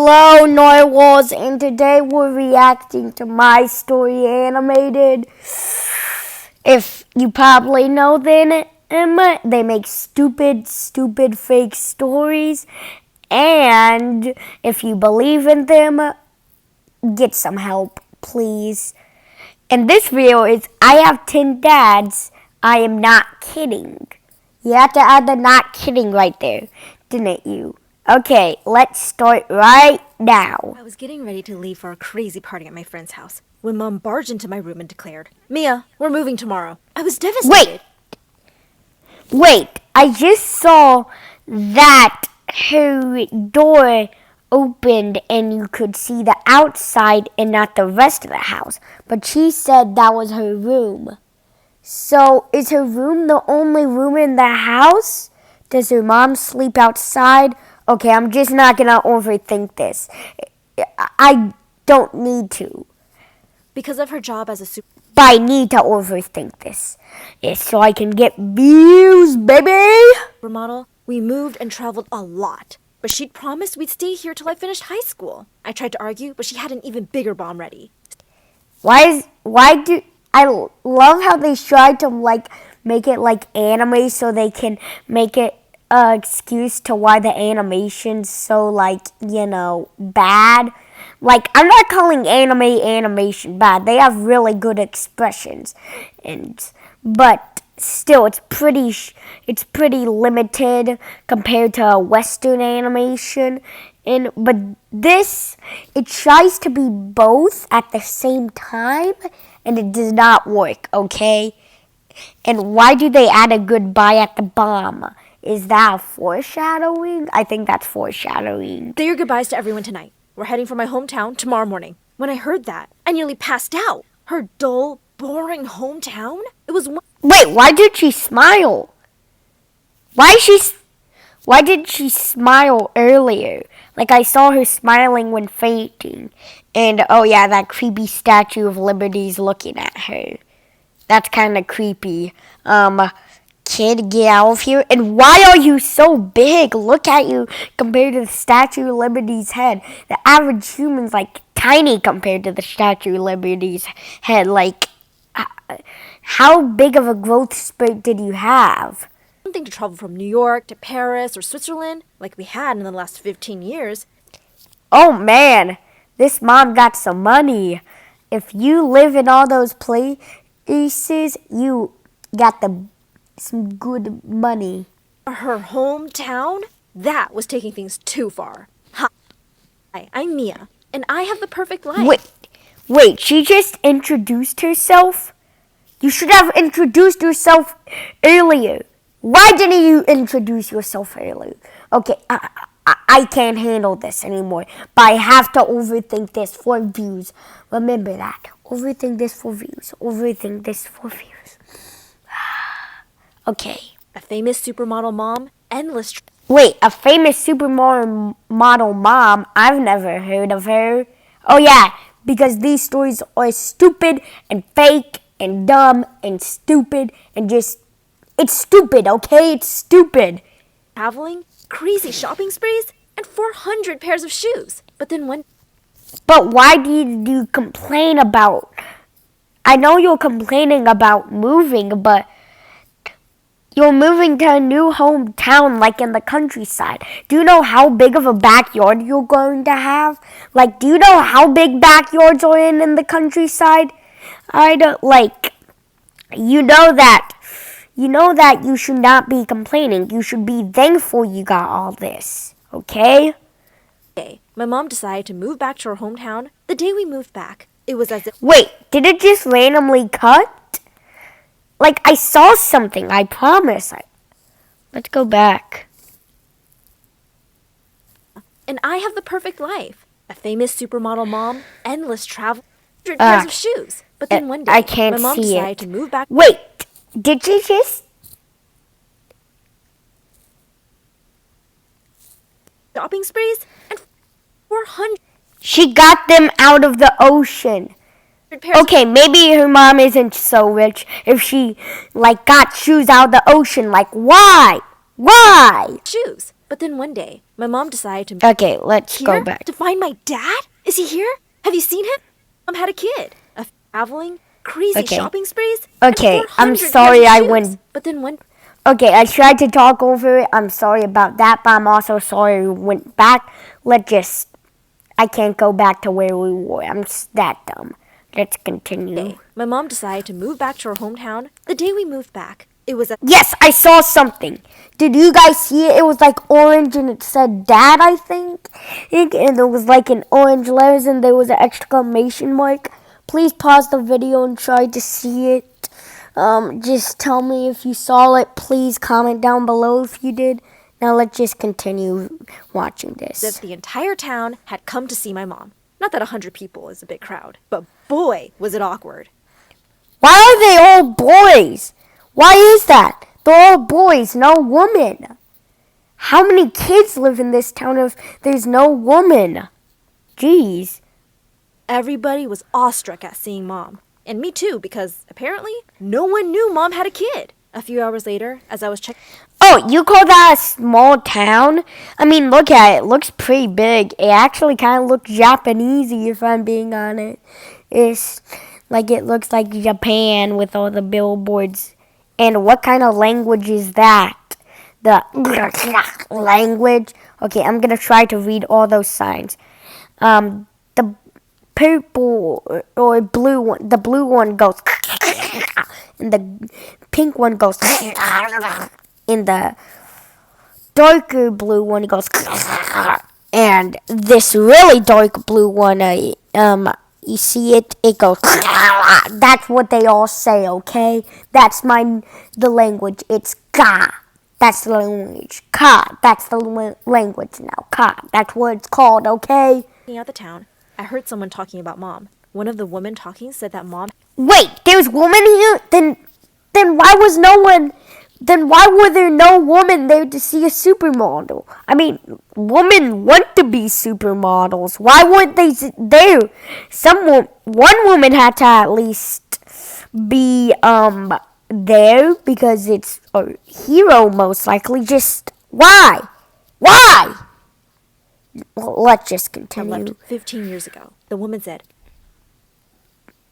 Hello, Narwhals, and today we're reacting to My Story Animated. If you probably know them, they make stupid fake stories. And if you believe in them, get some help, please. And this video is I have 10 dads. I am not kidding. You have to add the not kidding right there, didn't you? Okay, let's start right now. I was getting ready to leave for a crazy party at my friend's house when Mom barged into my room and declared, "Mia, we're moving tomorrow." I was devastated. Wait, I just saw that her door opened and you could see the outside and not the rest of the house. But she said that was her room. So is her room the only room in the house? Does her mom sleep outside? Okay, I'm just not gonna overthink this. I don't need to. Because of her job as a But I need to overthink this. It's so I can get views, baby! supermodel, we moved and traveled a lot. But she'd promised we'd stay here till I finished high school. I tried to argue, but she had an even bigger bomb ready. I love how they tried to make it like anime so they can make it excuse to why the animation's so bad. Like, I'm not calling animation bad. They have really good expressions, but still it's pretty limited compared to Western animation. But this, it tries to be both at the same time, and it does not work, okay? And why do they add a goodbye at the bomb? Is that foreshadowing? I think that's foreshadowing. Say your goodbyes to everyone tonight. We're heading for my hometown tomorrow morning. When I heard that, I nearly passed out. Her dull, boring hometown? It was one. Wait, why did she smile? Why did she smile earlier? Like, I saw her smiling when fainting. And, oh yeah, that creepy Statue of Liberty's looking at her. That's kind of creepy. Kid, get out of here. And why are you so big? Look at you compared to the Statue of Liberty's head. The average human's, tiny compared to the Statue of Liberty's head. How big of a growth spurt did you have? Something to travel from New York to Paris or Switzerland, like we had in the last 15 years. Oh man, this mom got some money. If you live in all those places, you got some good money. Her hometown? That was taking things too far. Hi, I'm Mia, and I have the perfect life. Wait, she just introduced herself? You should have introduced yourself earlier. Why didn't you introduce yourself earlier? Okay, I can't handle this anymore. But I have to overthink this for views. Remember that. Overthink this for views. Overthink this for views. Okay. A famous supermodel mom, endless. Wait, a famous supermodel mom? I've never heard of her. Oh yeah, because these stories are stupid and fake and dumb and stupid and just... It's stupid, okay? It's stupid. Traveling, crazy shopping sprees, and 400 pairs of shoes. But then one... But why do you complain about... I know you're complaining about moving, but you're moving to a new hometown, like in the countryside. Do you know how big of a backyard you're going to have? Do you know how big backyards are in the countryside? I don't, You know that you should not be complaining. You should be thankful you got all this, okay? My mom decided to move back to her hometown. The day we moved back, it was as if... Wait, did it just randomly cut? I saw something, I promise. Let's go back. And I have the perfect life. A famous supermodel mom, endless travel, 100 pairs of shoes. But then one day, I can't my mom see decided it. to move back... Wait, did you just... shopping sprees and 400 She got them out of the ocean. pairs Okay, maybe her mom isn't so rich if she, got shoes out of the ocean. Why? Why? of shoes. But then one day, my mom decided to Okay, let's go here back. to find my dad? Is he here? Have you seen him? Mom had a kid. A traveling, crazy Okay. shopping sprees. Okay, and I'm 400 sorry pairs I of shoes. went. But then one Okay, I tried to talk over it. I'm sorry about that, but I'm also sorry we went back. I can't go back to where we were. I'm that dumb. Let's continue. day, my mom decided to move back to her hometown. The day we moved back, it was at Yes, I saw something. Did you guys see it? It was like orange and it said dad, I think. And it was like in orange letters and there was an exclamation mark. Please pause the video and try to see it. Just tell me if you saw it. Please comment down below if you did. Now let's just continue watching as if this. the entire town had come to see my mom. Not that 100 people is a big crowd, but boy, was it awkward. Why are they all boys? Why is that? They're all boys, no woman. How many kids live in this town if there's no woman? Jeez. Everybody was awestruck at seeing mom. And me too, because apparently no one knew mom had a kid. A few hours later, as I was checking Oh, you call that a small town? I mean, look at it. It looks pretty big. It actually kind of looks Japanesey, if I'm being honest. It's like it looks like Japan with all the billboards. And what kind of language is that? The language. Okay, I'm gonna try to read all those signs. The purple or blue one. The blue one goes, and the pink one goes. In the darker blue one, it goes, and this really dark blue one, you see it? It goes. That's what they all say, okay? That's the language. It's ka. That's the language. Ka. That's the language now. Ka. That's what it's called, okay? out the town, I heard someone talking about mom. One of the women talking said that mom Wait, there's women here? Then why was no one? Then why were there no women there to see a supermodel? I mean, women want to be supermodels. Why weren't they there? One woman had to at least be there because it's a hero most likely. Just why? Why? Let's just had continue. left 15 years ago. The woman said,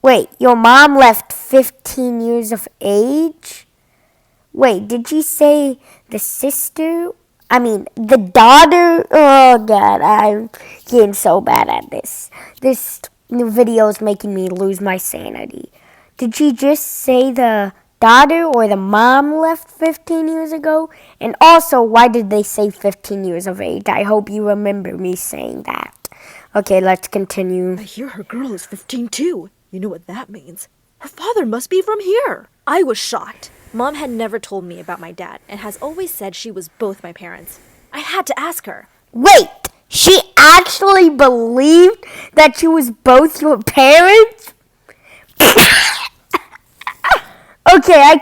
Wait, your mom left 15 years of age? Wait, did you say the sister? I mean, the daughter? Oh, God, I'm getting so bad at this. This video is making me lose my sanity. Did you just say the daughter or the mom left 15 years ago? And also, why did they say 15 years of age? I hope you remember me saying that. Okay, let's continue. I hear her girl is 15 too. You know what that means. Her father must be from here. I was shocked. Mom had never told me about my dad and has always said she was both my parents. I had to ask her. Wait, she actually believed that she was both your parents? Okay,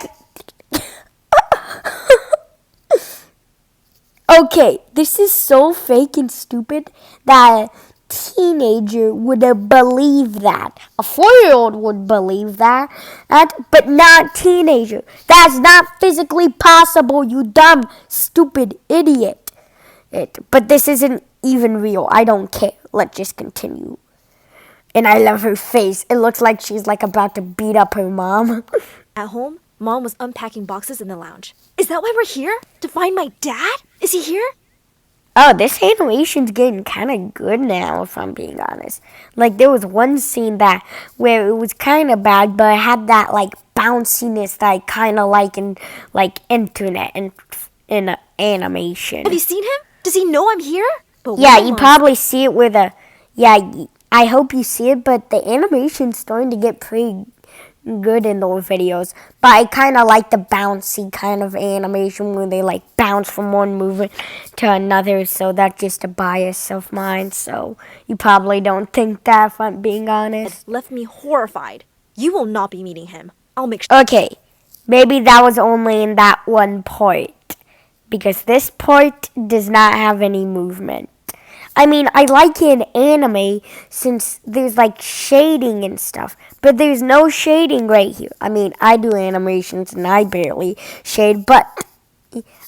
Okay, this is so fake and stupid that a teenager would believe that. A 4-year-old would believe that, but not a teenager. That's not physically possible, you dumb, stupid idiot. But this isn't even real. I don't care. Let's just continue. And I love her face. It looks like she's like about to beat up her mom. At home, Mom was unpacking boxes in the lounge. Is that why we're here? To find my dad? Is he here? Oh, this animation's getting kind of good now, if I'm being honest. Like, there was one scene where it was kind of bad, but it had that, like, bounciness that I kind of like in, like, internet and in animation. Have you seen him? Does he know I'm here? But Yeah, when you Mom- probably see it with I hope you see it, but the animation's starting to get pretty good in those videos. But I kind of like the bouncy kind of animation where they like bounce from one movement to another. So that's just a bias of mine. So you probably don't think that, if I'm being honest. left me horrified. You will not be meeting him. I'll make sure. Okay, maybe that was only in that one part, because this part does not have any movement. I mean, I like it in anime since there's like shading and stuff, but there's no shading right here. I mean, I do animations and I barely shade, but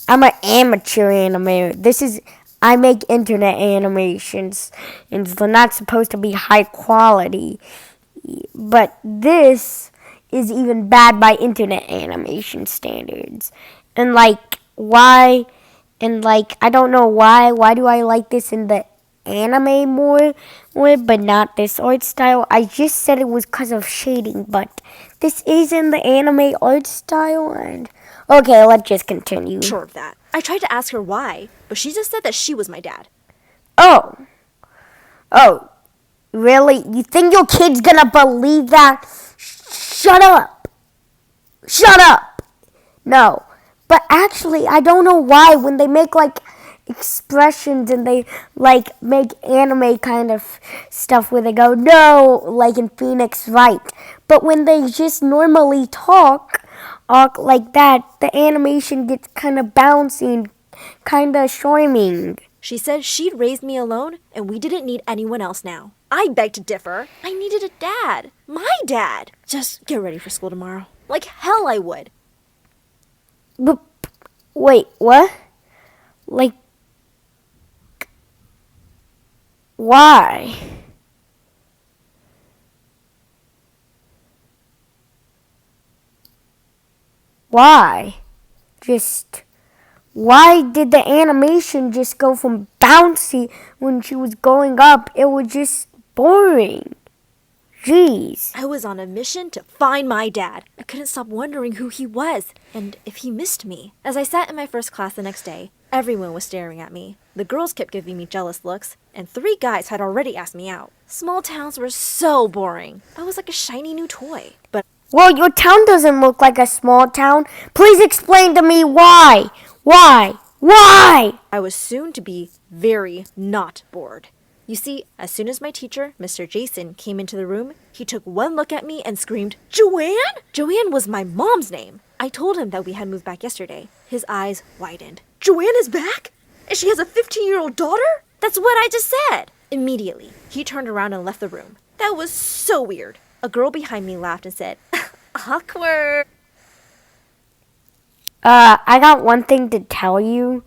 I'm an amateur animator. I make internet animations, and they're not supposed to be high quality. But this is even bad by internet animation standards. And like, why? And like, I don't know why. Why do I like this in the anime more, but not this art style? I just said it was because of shading, but this is in the anime art style. And okay, let's just continue. Sure of that. I tried to ask her why, but she just said that she was my dad. Oh, oh, really? You think your kid's gonna believe that? Shut up! Shut up! No. But actually, I don't know why when they make like expressions and they like make anime kind of stuff where they go, no, like in Phoenix Wright. But when they just normally talk like that, the animation gets kind of bouncy and kind of charming. She said she'd raised me alone and we didn't need anyone else now. I beg to differ. I needed a dad. My dad. Just get ready for school tomorrow. Like hell I would. But wait, what? Like, why? Why? Why did the animation just go from bouncy when she was going up? It was just boring. Jeez. I was on a mission to find my dad. I couldn't stop wondering who he was and if he missed me. As I sat in my first class the next day, everyone was staring at me. The girls kept giving me jealous looks, and 3 guys had already asked me out. Small towns were so boring. I was like a shiny new toy. But Well, your town doesn't look like a small town. Please explain to me why. Why? Why? I was soon to be very not bored. You see, as soon as my teacher, Mr. Jason, came into the room, he took one look at me and screamed, "Joanne?" Joanne was my mom's name. I told him that we had moved back yesterday. His eyes widened. "Joanne is back? And she has a 15-year-old daughter?" "That's what I just said." Immediately, he turned around and left the room. That was so weird. A girl behind me laughed and said, "Awkward." I got one thing to tell you.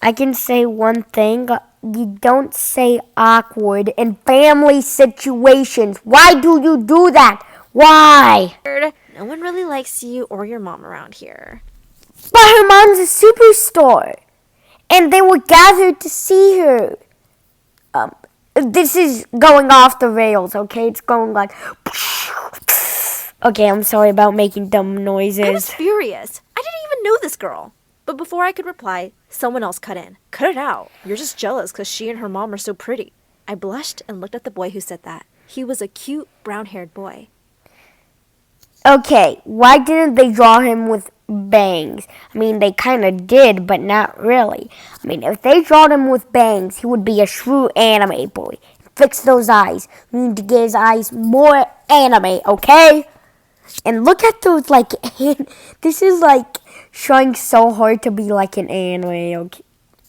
I can say one thing. You don't say awkward in family situations. Why do you do that? Why? No one really likes you or your mom around here. But her mom's a superstar. And they were gathered to see her. This is going off the rails, okay? It's going like... Okay, I'm sorry about making dumb noises. I was furious. I didn't even know this girl. But before I could reply, someone else cut in. "Cut it out. You're just jealous because she and her mom are so pretty." I blushed and looked at the boy who said that. He was a cute, brown-haired boy. Okay, why didn't they draw him with bangs? I mean, they kind of did, but not really. I mean, if they drawed him with bangs, he would be a true anime boy. Fix those eyes. We need to get his eyes more anime, okay? And look at those, like, this is, like, trying so hard to be like an anime, okay?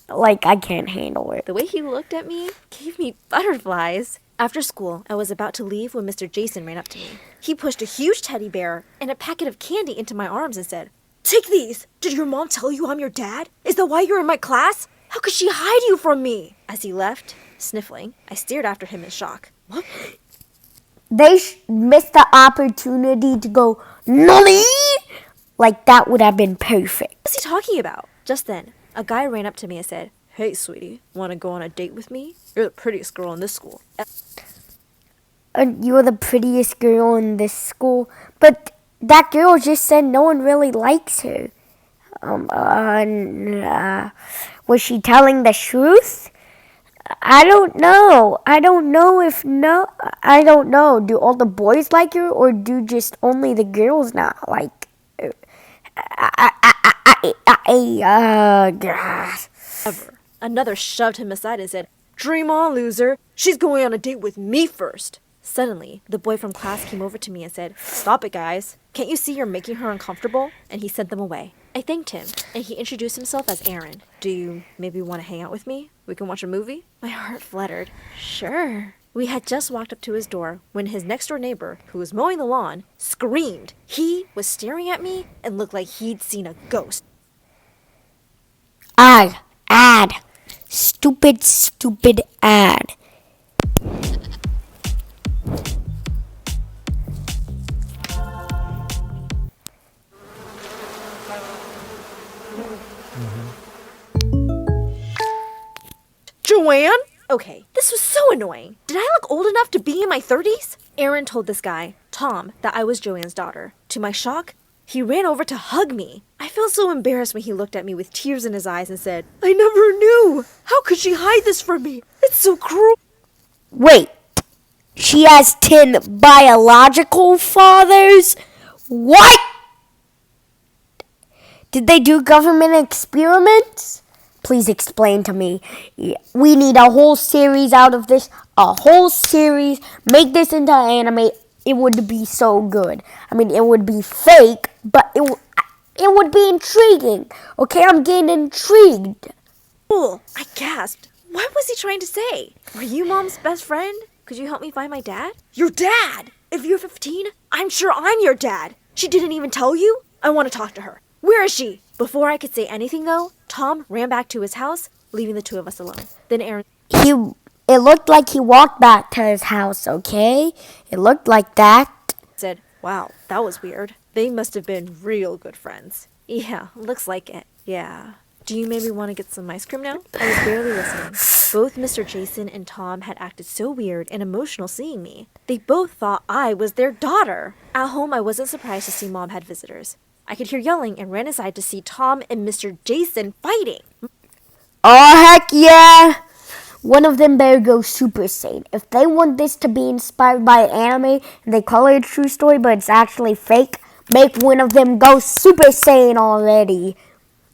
Like, I can't handle it. The way he looked at me gave me butterflies. After school, I was about to leave when Mr. Jason ran up to me. He pushed a huge teddy bear and a packet of candy into my arms and said, "Take these! Did your mom tell you I'm your dad? Is that why you're in my class? How could she hide you from me?" As he left, sniffling, I stared after him in shock. What? They missed the opportunity to go, "Nani?" Like, that would have been perfect. What was he talking about? Just then, a guy ran up to me and said, "Hey, sweetie, want to go on a date with me? You're the prettiest girl in this school." You're the prettiest girl in this school. But that girl just said no one really likes her. Was she telling the truth? I don't know. I don't know. Do all the boys like her, or do just only the girls not like her? Ever. Another shoved him aside and said, "Dream on, loser. She's going on a date with me first." Suddenly, the boy from class came over to me and said, "Stop it, guys. Can't you see you're making her uncomfortable?" And he sent them away. I thanked him, and he introduced himself as Aaron. "Do you maybe want to hang out with me? We can watch a movie?" My heart fluttered. Sure. We had just walked up to his door when his next-door neighbor, who was mowing the lawn, screamed. He was staring at me and looked like he'd seen a ghost. Ad. Stupid ad. Joanne? Okay, this was so annoying. Did I look old enough to be in my 30s? Aaron told this guy, Tom, that I was Joanne's daughter. To my shock, he ran over to hug me. I felt so embarrassed when he looked at me with tears in his eyes and said, I never knew. How could she hide this from me? It's so cruel. Wait, she has 10 biological fathers? What? Did they do government experiments? Please explain to me. We need a whole series out of this. A whole series. Make this into anime. It would be so good. I mean, it would be fake, but it would be intriguing. Okay, I'm getting intrigued. Cool, I gasped. What was he trying to say? Are you Mom's best friend? Could you help me find my dad? Your dad? If you're 15, I'm sure I'm your dad. She didn't even tell you? I want to talk to her. Where is she? Before I could say anything, though, Tom ran back to his house, leaving the two of us alone. Then Aaron... It looked like he walked back to his house, okay? It looked like that. Said, wow, that was weird. They must have been real good friends. Yeah, looks like it. Yeah. Do you maybe want to get some ice cream now? I was barely listening. Both Mr. Jason and Tom had acted so weird and emotional seeing me. They both thought I was their daughter. At home, I wasn't surprised to see Mom had visitors. I could hear yelling and ran inside to see Tom and Mr. Jason fighting. Oh, heck yeah! One of them better go Super Saiyan. If they want this to be inspired by anime and they call it a true story but it's actually fake, make one of them go Super Saiyan already.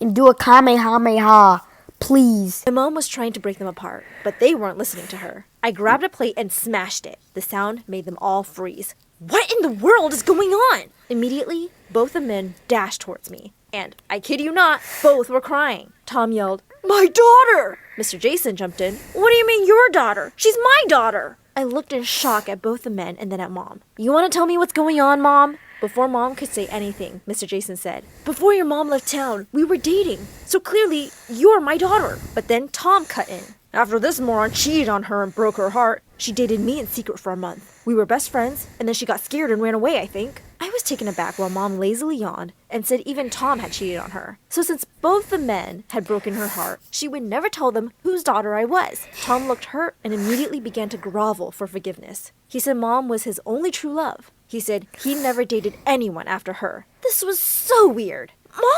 And do a Kamehameha, please. My mom was trying to break them apart, but they weren't listening to her. I grabbed a plate and smashed it. The sound made them all freeze. What in the world is going on? Immediately, both the men dashed towards me. And, I kid you not, both were crying. Tom yelled, my daughter! Mr. Jason jumped in. What do you mean your daughter? She's my daughter! I looked in shock at both the men and then at Mom. You want to tell me what's going on, Mom? Before Mom could say anything, Mr. Jason said, before your mom left town, we were dating. So clearly, you're my daughter. But then Tom cut in. After this moron cheated on her and broke her heart, she dated me in secret for a month. We were best friends, and then she got scared and ran away, I think. I was taken aback while Mom lazily yawned and said even Tom had cheated on her. So since both the men had broken her heart, she would never tell them whose daughter I was. Tom looked hurt and immediately began to grovel for forgiveness. He said Mom was his only true love. He said he never dated anyone after her. This was so weird.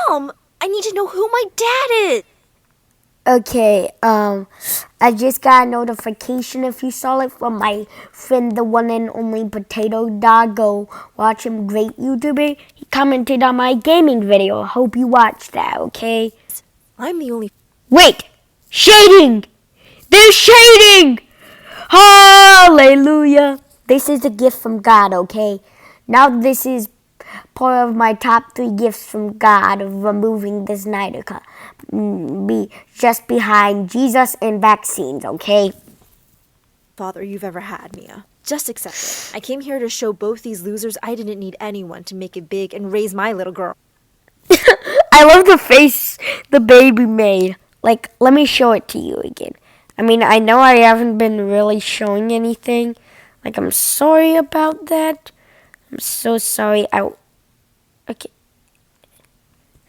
Mom, I need to know who my dad is. Okay, I just got a notification if you saw it from my friend, the one and only Potato Dog. Go watch him, great YouTuber. He commented on my gaming video. Hope you watched that, okay? I'm the only... Wait! Shading! They're shading! Hallelujah! This is a gift from God, okay? Now this is part of my top 3 gifts from God of removing the Snyder Cut. Be just behind Jesus and vaccines, okay? Father you've ever had, Mia. Just accept it. I came here to show both these losers I didn't need anyone to make it big and raise my little girl. I love the face the baby made. Like, let me show it to you again. I mean, I know I haven't been really showing anything. Like, I'm sorry about that. I'm so sorry. Okay.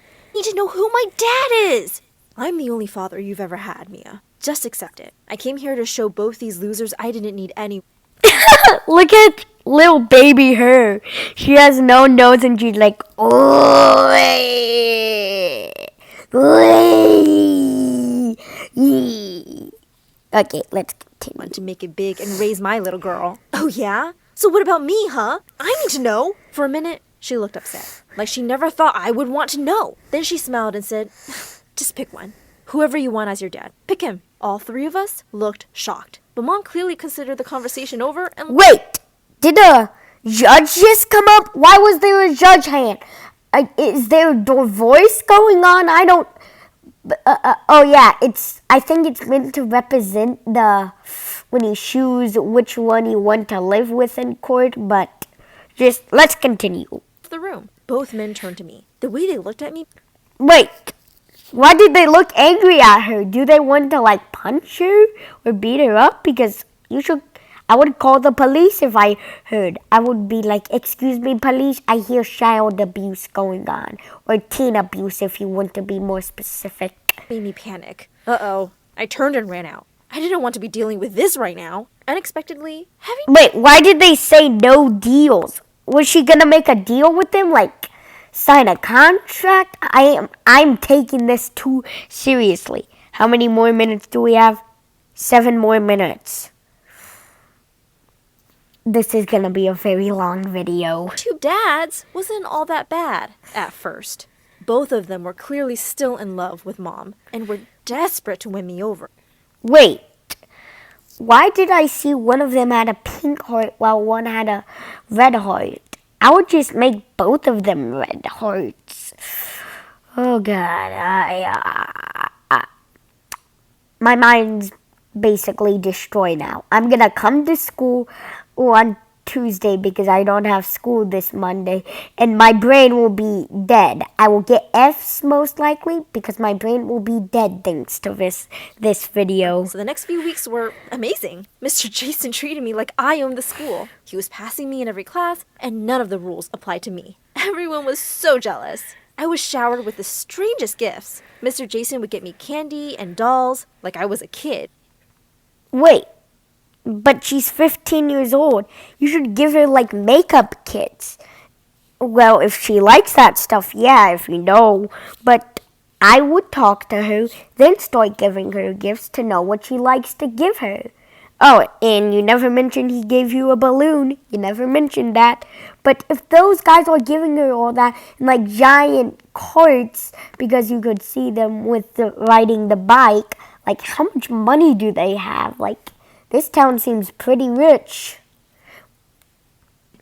I need to know who my dad is. I'm the only father you've ever had, Mia. Just accept it. I came here to show both these losers I didn't need any... Look at little baby her. She has no nose and she's like, oh. Okay, let's continue. Want to make it big and raise my little girl. Oh, yeah? So what about me, huh? I need to know. For a minute, she looked upset, like she never thought I would want to know. Then she smiled and said, just pick one. Whoever you want as your dad. Pick him. All 3 of us looked shocked. But Mom clearly considered the conversation over and... Wait! Did a judge just come up? Why was there a judge hand? Is there a voice going on? I don't... oh yeah, I think it's meant to represent the when you choose which one you want to live with in court, but just let's continue. The room. Both men turned to me. The way they looked at me. Wait, why did they look angry at her? Do they want to like punch her or beat her up? Because I would call the police if I heard. I would be like, excuse me, police, I hear child abuse going on. Or teen abuse if you want to be more specific. Made me panic. Uh-oh. I turned and ran out. I didn't want to be dealing with this right now. Unexpectedly, Wait, why did they say no deals? Was she gonna make a deal with them? Like, sign a contract? I'm taking this too seriously. How many more minutes do we have? 7 more minutes. This is gonna be a very long video. Two dads wasn't all that bad at first. Both of them were clearly still in love with Mom and were desperate to win me over. Wait, why did I see one of them had a pink heart while one had a red heart? I would just make both of them red hearts. Oh God, my mind's basically destroyed now. I'm gonna come to school on Tuesday because I don't have school this Monday, and my brain will be dead. I will get F's most likely because my brain will be dead thanks to this video. So the next few weeks were amazing. Mr. Jason treated me like I owned the school. He was passing me in every class, and none of the rules applied to me. Everyone was so jealous. I was showered with the strangest gifts. Mr. Jason would get me candy and dolls like I was a kid. Wait, but she's 15 years old. You should give her like makeup kits. Well, if she likes that stuff, yeah, if you know. But I would talk to her, then start giving her gifts to know what she likes to give her. Oh, and you never mentioned he gave you a balloon. You never mentioned that. But if those guys are giving her all that in like giant carts because you could see them with riding the bike, like how much money do they have? Like, this town seems pretty rich.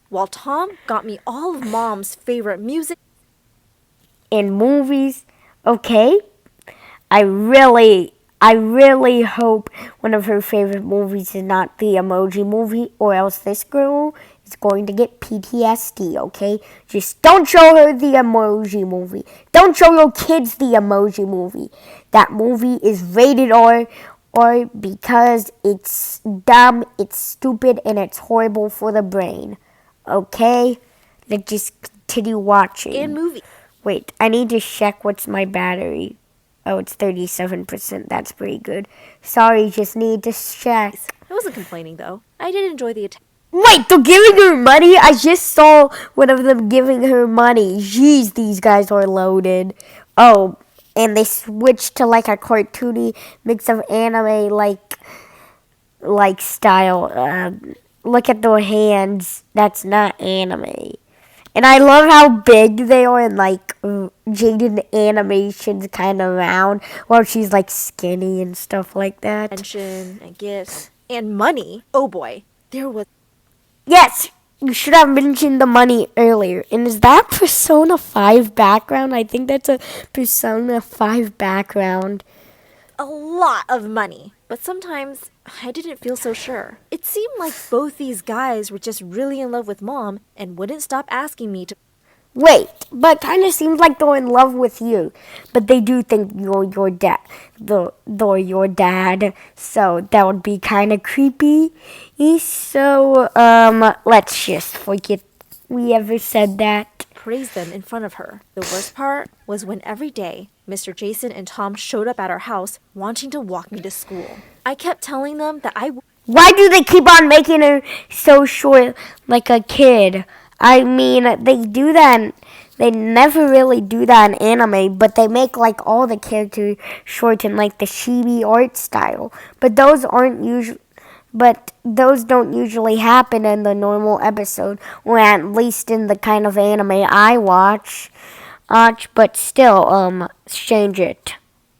While Tom got me all of Mom's favorite music and movies. Okay, I really hope one of her favorite movies is not the Emoji Movie, or else this girl is going to get PTSD, okay? Just don't show her the Emoji Movie. Don't show your kids the Emoji Movie. That movie is rated R, or because it's dumb, it's stupid, and it's horrible for the brain. Okay? Let's just continue watching. and movie. Wait, I need to check what's my battery. Oh, it's 37%. That's pretty good. Sorry, just need to check. I wasn't complaining though. I did enjoy the attention. Wait, they're giving her money? I just saw one of them giving her money. Jeez, these guys are loaded. Oh, and they switched to like a cartoony mix of anime like style. Look at their hands. That's not anime. And I love how big they are and like Jaden animations kind of round while she's like skinny and stuff like that. Attention and gifts and money. Oh boy, there was Yes, you should have mentioned the money earlier. And is that Persona 5 background? I think that's a Persona 5 background. a lot of money. But sometimes I didn't feel so sure. It seemed like both these guys were just really in love with Mom and wouldn't stop asking me to. Wait, but kind of seems like they're in love with you. But they do think you're your dad. They're your dad. So that would be kind of creepy. So, let's just forget we ever said that. Praise them in front of her. The worst part was when every day Mr. Jason and Tom showed up at our house wanting to walk me to school. I kept telling them that Why do they keep on making her so short like a kid? I mean, they do that. They never really do that in anime, but they make like all the characters short in like the chibi art style. But those don't usually happen in the normal episode, or at least in the kind of anime I watch. But still, change it,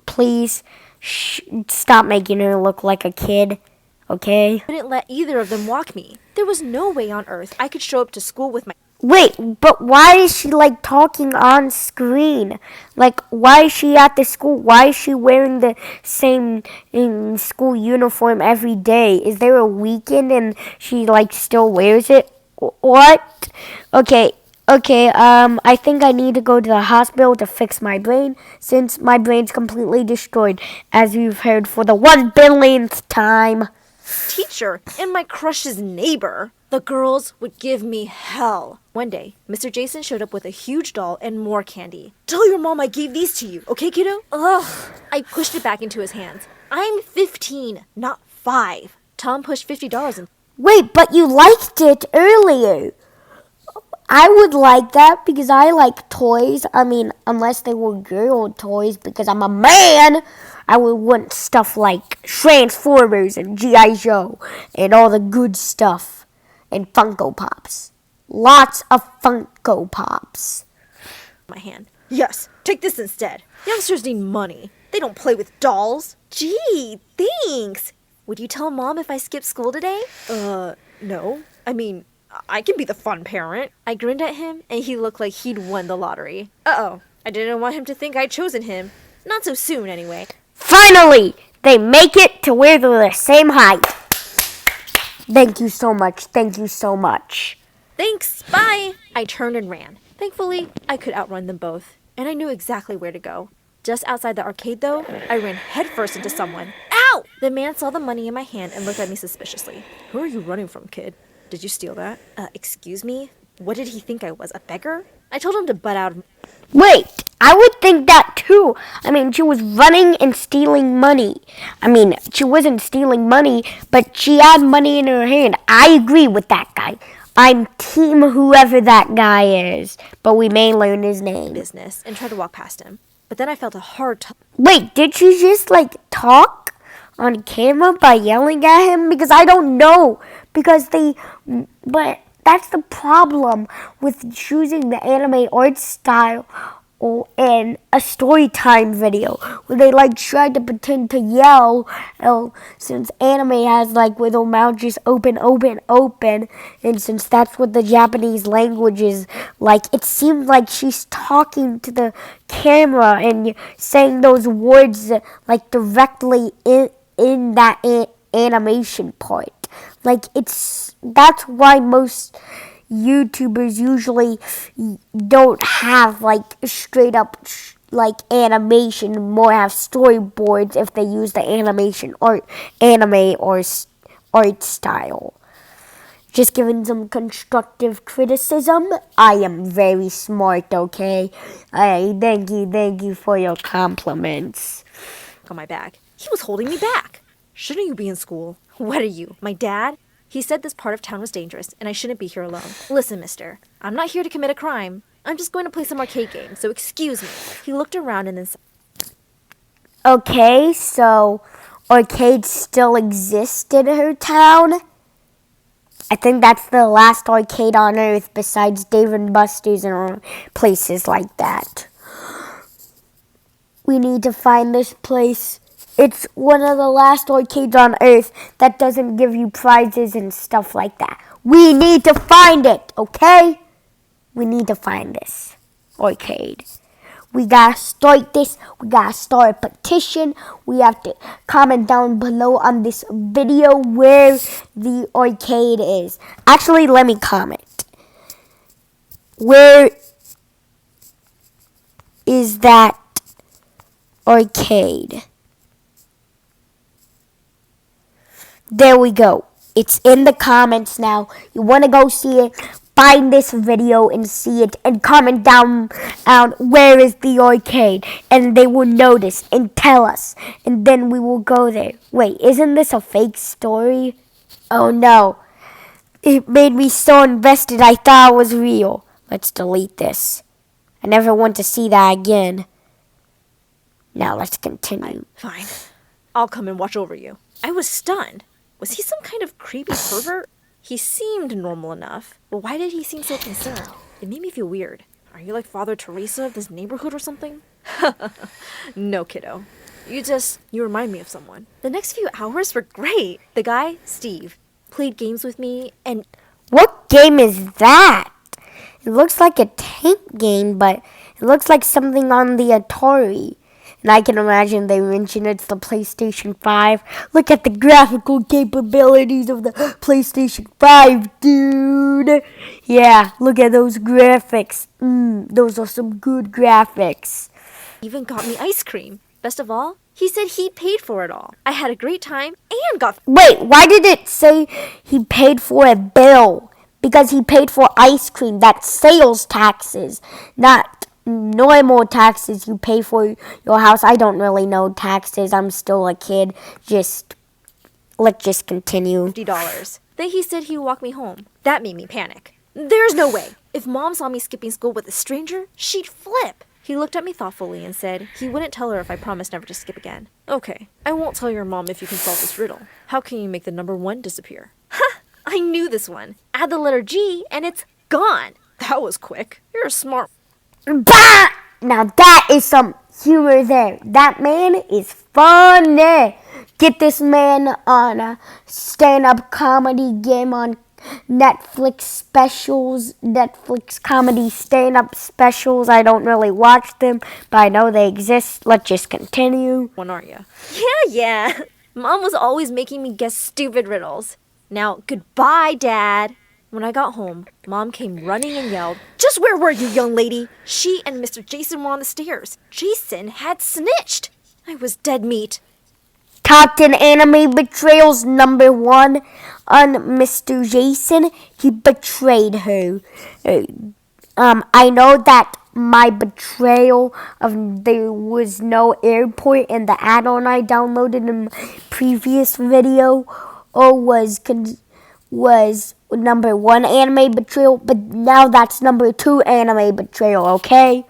please. Stop making her look like a kid. Okay? wouldn't let either of them walk me. There was no way on earth I could show up to school with my. Wait, but why is she like talking on screen? Like, why is she at the school? Why is she wearing the same school uniform every day? Is there a weekend and she like still wears it? What? Okay, okay. I think I need to go to the hospital to fix my brain since my brain's completely destroyed, as you've heard for the 1 billionth time. Teacher and my crush's neighbor. The girls would give me hell. One day, Mr. Jason showed up with a huge doll and more candy. Tell your mom I gave these to you, okay, kiddo? Ugh. I pushed it back into his hands. I'm 15, not 5. Tom pushed $50 in. Wait, but you liked it earlier. I would like that because I like toys. I mean, unless they were girl toys because I'm a man. I would want stuff like Transformers and G.I. Joe and all the good stuff. And Funko Pops. Lots of Funko Pops. My hand. Yes, take this instead. Youngsters need money. They don't play with dolls. Gee, thanks. Would you tell Mom if I skip school today? No. I mean, I can be the fun parent. I grinned at him, and he looked like he'd won the lottery. Uh-oh. I didn't want him to think I'd chosen him. Not so soon, anyway. Finally! They make it to where they're the same height. Thank you so much. Thank you so much. Thanks. Bye. I turned and ran. Thankfully, I could outrun them both, and I knew exactly where to go. Just outside the arcade, though, I ran headfirst into someone. Ow! The man saw the money in my hand and looked at me suspiciously. Who are you running from, kid? Did you steal that? Excuse me? What did he think I was, a beggar? I told him to butt out. Wait, I would think that too. I mean, she was running and stealing money. I mean, she wasn't stealing money, but she had money in her hand. I agree with that guy. I'm team whoever that guy is, but we may learn his name. Business and tried to walk past him. But then I felt a hard Wait, did she just like talk on camera by yelling at him? Because I don't know. But that's the problem with choosing the anime art style in a story time video where they like try to pretend to yell since anime has like where their mouth just open, and since that's what the Japanese language is like, it seems like she's talking to the camera and saying those words like directly in that animation part. Like that's why most YouTubers usually don't have like straight up like animation, more have storyboards if they use the anime or art style. Just giving some constructive criticism. I am very smart, okay? Thank you for your compliments. on my back. He was holding me back. Shouldn't you be in school? What are you, my dad? He said this part of town was dangerous and I shouldn't be here alone. Listen, mister, I'm not here to commit a crime. I'm just going to play some arcade games, so excuse me. He looked around and then said, okay, so arcades still exist in her town? I think that's the last arcade on Earth besides Dave and Buster's and places like that. We need to find this place. It's one of the last arcades on Earth that doesn't give you prizes and stuff like that. We need to find it, okay? We need to find this arcade. We gotta start this. We gotta start a petition. We have to comment down below on this video where the arcade is. Actually, let me comment. Where is that arcade? There we go. It's in the comments now. You want to go see it? Find this video and see it and comment down where is the arcade, and they will notice and tell us, and then we will go there. Wait, isn't this a fake story? Oh no. It made me so invested I thought it was real. Let's delete this. I never want to see that again. Now let's continue. fine, I'll come and watch over you. I was stunned. Was he some kind of creepy pervert? He seemed normal enough, but why did he seem so concerned? It made me feel weird. Are you like Father Teresa of this neighborhood or something? No, kiddo. You remind me of someone. The next few hours were great. The guy, Steve, played games with me and... What game is that? It looks like a tank game, but it looks like something on the Atari. And I can imagine they mention it's the PlayStation 5. Look at the graphical capabilities of the PlayStation 5, dude. Yeah, look at those graphics. Those are some good graphics. Even got me ice cream. Best of all, he said he paid for it all. I had a great time and got. Wait, why did it say he paid for a bill? Because he paid for ice cream. That's sales taxes, not normal taxes you pay for your house. I don't really know taxes. I'm still a kid. Let's just continue. $50. Then he said he would walk me home. That made me panic. There's no way. If Mom saw me skipping school with a stranger, she'd flip. He looked at me thoughtfully and said he wouldn't tell her if I promised never to skip again. Okay, I won't tell your mom if you can solve this riddle. How can you make the number 1 disappear? Ha! I knew this one. Add the letter G and it's gone. That was quick. You're a smart. Bah! Now that is some humor there. That man is funny. Get this man on a stand-up comedy game on Netflix specials, Netflix comedy stand-up specials. I don't really watch them, but I know they exist. Let's just continue. One, are ya? Yeah. Mom was always making me guess stupid riddles. Now, goodbye, Dad. When I got home, Mom came running and yelled, "Just where were you, young lady?" She and Mr. Jason were on the stairs. Jason had snitched. I was dead meat. Top 10 Anime Betrayals #1 on Mr. Jason. He betrayed her. I know that my betrayal of there was no airport in the add-on I downloaded in my previous video was #1 Anime Betrayal, but now that's #2 Anime Betrayal, okay?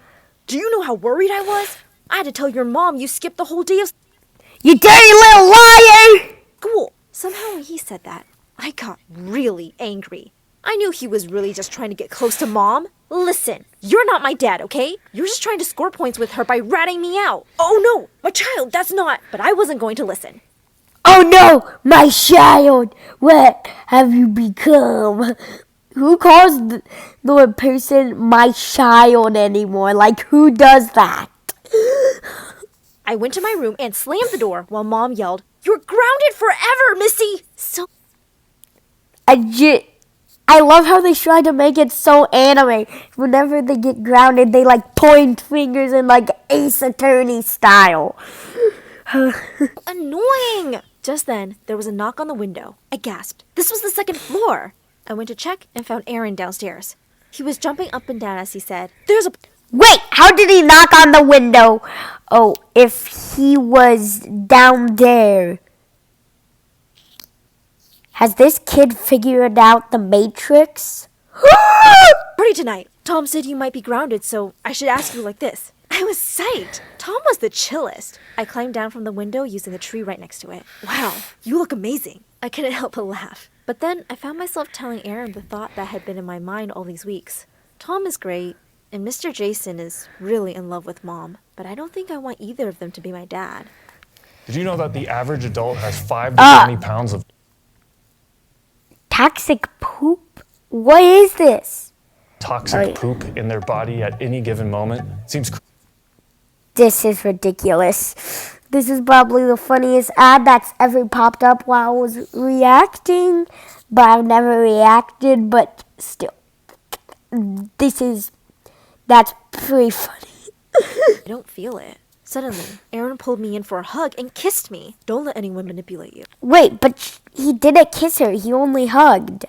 Do you know how worried I was? I had to tell your mom you skipped the whole day of You dirty little liar! school. Somehow when he said that, I got really angry. I knew he was really just trying to get close to Mom. Listen, you're not my dad, okay? You're just trying to score points with her by ratting me out. Oh no, my child, that's not. But I wasn't going to listen. Oh no, my child, what have you become? Who calls the person my child anymore? Like, who does that? I went to my room and slammed the door while Mom yelled, "You're grounded forever, Missy!" So I love how they try to make it so anime. Whenever they get grounded, they like point fingers in like Ace Attorney style. annoying! Just then, there was a knock on the window. I gasped. This was the second floor. I went to check and found Aaron downstairs. He was jumping up and down as he said, "There's a..." Wait, how did he knock on the window? Oh, if he was down there. Has this kid figured out the Matrix? Party tonight. Tom said you might be grounded, so I should ask you like this. I was psyched. Tom was the chillest. I climbed down from the window using the tree right next to it. Wow, you look amazing. I couldn't help but laugh. But then I found myself telling Aaron the thought that had been in my mind all these weeks. Tom is great, and Mr. Jason is really in love with Mom, but I don't think I want either of them to be my dad. Did you know that the average adult has 5 to 20 pounds of Toxic poop? What is this? toxic poop in their body at any given moment? Seems This is ridiculous. This is probably the funniest ad that's ever popped up while I was reacting. But I've never reacted, but still. That's pretty funny. I don't feel it. Suddenly, Aaron pulled me in for a hug and kissed me. Don't let anyone manipulate you. Wait, but he didn't kiss her. He only hugged.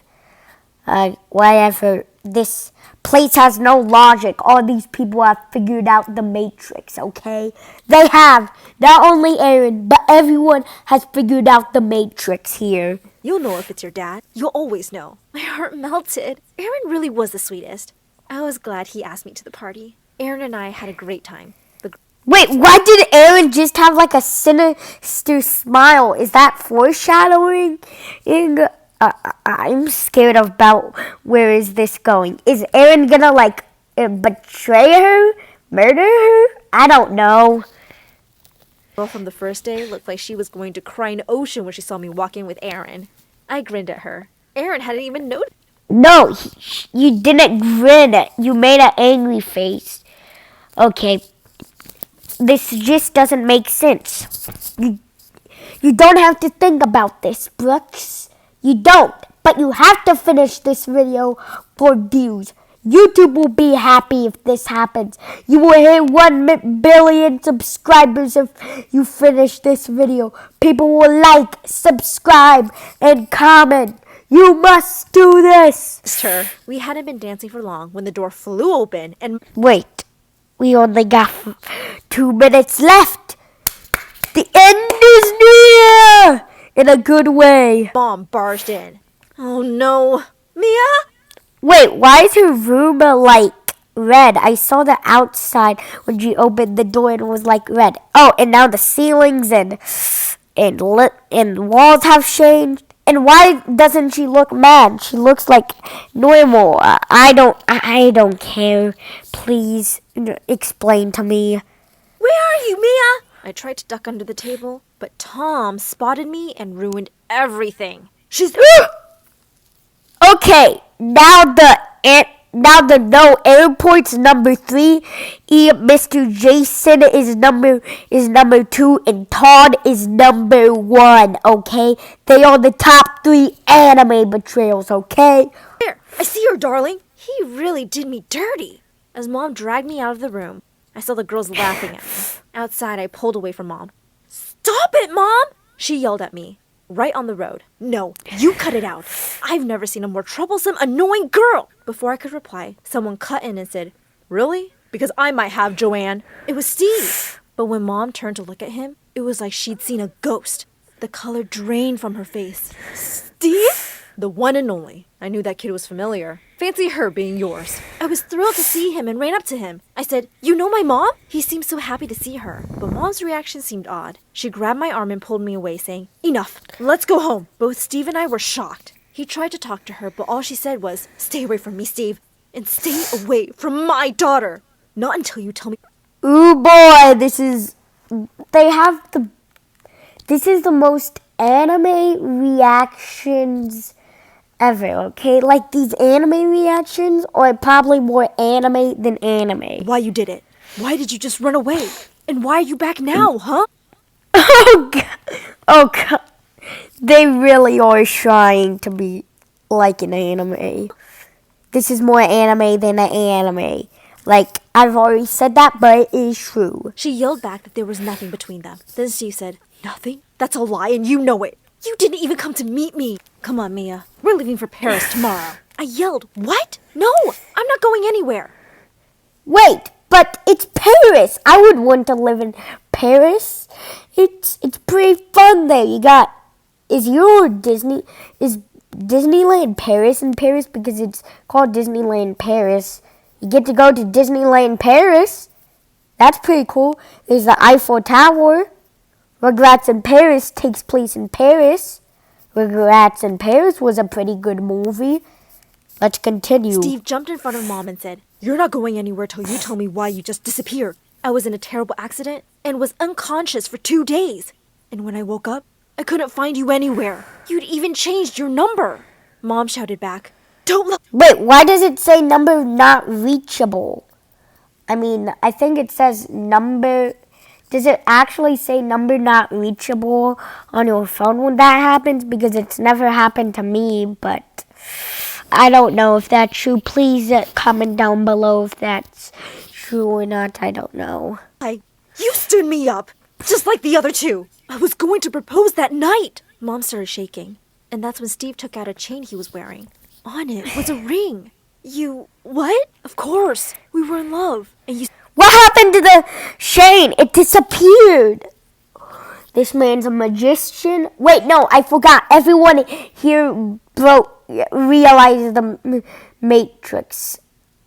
Whatever. This place has no logic. All these people have figured out the Matrix, okay? They have. Not only Aaron, but everyone has figured out the Matrix here. You'll know if it's your dad. You'll always know. My heart melted. Aaron really was the sweetest. I was glad he asked me to the party. Aaron and I had a great time. Wait, why did Aaron just have like a sinister smile? Is that foreshadowing? I'm scared about where is this going. Is Aaron gonna like betray her? Murder her? I don't know. Girl from the first day looked like she was going to cry an ocean when she saw me walk in with Aaron. I grinned at her. Aaron hadn't even noticed. No, you didn't grin. You made an angry face. Okay, this just doesn't make sense. You don't have to think about this, Brooks. You don't. But you have to finish this video for views. YouTube will be happy if this happens. You will hit 1 billion subscribers if you finish this video. People will like, subscribe, and comment. You must do this. Sure. We hadn't been dancing for long when the door flew open and Wait, we only got 2 minutes left. The end is near! In a good way. Mom barged in. Oh no. Mia? Wait, why is her room like red? I saw the outside when she opened the door and it was like red. Oh, and now the ceilings and walls have changed. And why doesn't she look mad? She looks like normal. I don't care. Please explain to me. Where are you, Mia? I tried to duck under the table, but Tom spotted me and ruined everything. She's Okay, now the no airport's number 3. Mr. Jason is number 2, and Todd is number 1. Okay, they are the top 3 anime betrayals. Okay. There. I see her, darling. He really did me dirty. As Mom dragged me out of the room, I saw the girls laughing at me. Outside, I pulled away from Mom. Stop it, Mom! She yelled at me. Right on the road. No, you cut it out. I've never seen a more troublesome, annoying girl. Before I could reply, someone cut in and said, Really? Because I might have, Joanne. It was Steve. But when Mom turned to look at him, it was like she'd seen a ghost. The color drained from her face. Steve? The one and only. I knew that kid was familiar. Fancy her being yours. I was thrilled to see him and ran up to him. I said, You know my mom? He seemed so happy to see her. But Mom's reaction seemed odd. She grabbed my arm and pulled me away, saying, Enough. Let's go home. Both Steve and I were shocked. He tried to talk to her, but all she said was, Stay away from me, Steve. And stay away from my daughter. Not until you tell me. Ooh boy, this is the most anime reactions ever, okay? Like, these anime reactions are probably more anime than anime. Why you did it? Why did you just run away? And why are you back now, huh? Oh, God. Oh, God. They really are trying to be like an anime. This is more anime than an anime. Like, I've already said that, but it is true. She yelled back that there was nothing between them. Then Steve said, Nothing? That's a lie, and you know it. You didn't even come to meet me. Come on, Mia. We're leaving for Paris tomorrow. I yelled, What? No, I'm not going anywhere. Wait, but it's Paris. I would want to live in Paris. It's pretty fun there. Is Disneyland Paris in Paris? Because it's called Disneyland Paris. You get to go to Disneyland Paris. That's pretty cool. There's the Eiffel Tower. Rugrats in Paris takes place in Paris. Rugrats in Paris was a pretty good movie. Let's continue. Steve jumped in front of Mom and said, You're not going anywhere till you tell me why you just disappeared. I was in a terrible accident and was unconscious for 2 days. And when I woke up, I couldn't find you anywhere. You'd even changed your number. Mom shouted back, Don't look. Wait, why does it say number not reachable? I mean, I think it says number. Does it actually say number not reachable on your phone when that happens? Because it's never happened to me, but I don't know if that's true. Please comment down below if that's true or not. I don't know. You stood me up, just like the other two. I was going to propose that night. Mom started shaking, and that's when Steve took out a chain he was wearing. On it was a ring. You, what? Of course, we were in love, and you... What happened to the chain? It disappeared. This man's a magician. Wait, no, I forgot. Everyone here realizes the Matrix.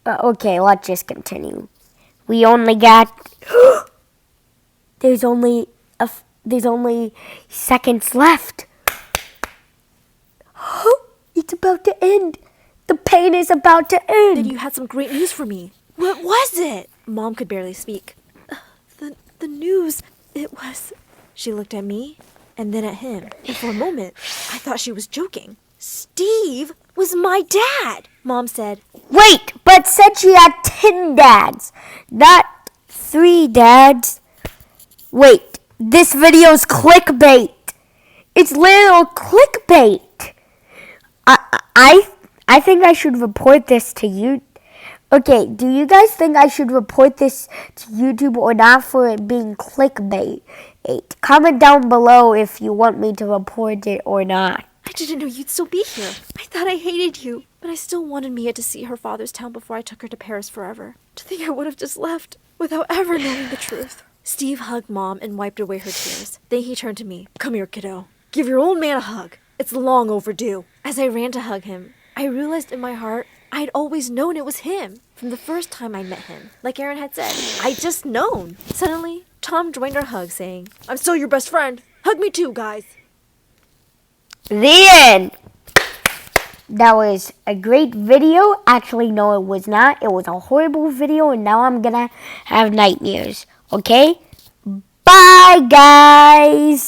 Okay, let's just continue. We only got. There's only seconds left. It's about to end. The pain is about to end. Then you had some great news for me. What was it? Mom could barely speak. The news, it was... She looked at me and then at him. And for a moment, I thought she was joking. Steve was my dad, Mom said. Wait, but said she had 10 dads, not 3 dads. Wait, this video's clickbait. It's literal clickbait. I think I should report this to you. Okay, do you guys think I should report this to YouTube or not for it being clickbait? Comment down below if you want me to report it or not. I didn't know you'd still be here. I thought I hated you, but I still wanted Mia to see her father's town before I took her to Paris forever. To think I would have just left without ever knowing the truth. Steve hugged Mom and wiped away her tears. Then he turned to me. Come here, kiddo. Give your old man a hug. It's long overdue. As I ran to hug him, I realized in my heart I'd always known it was him. From the first time I met him. Like Aaron had said, I'd just known. Suddenly, Tom joined our hug, saying, I'm still your best friend. Hug me too, guys. The end. That was a great video. Actually, no, it was not. It was a horrible video, and now I'm gonna have nightmares. Okay? Bye, guys.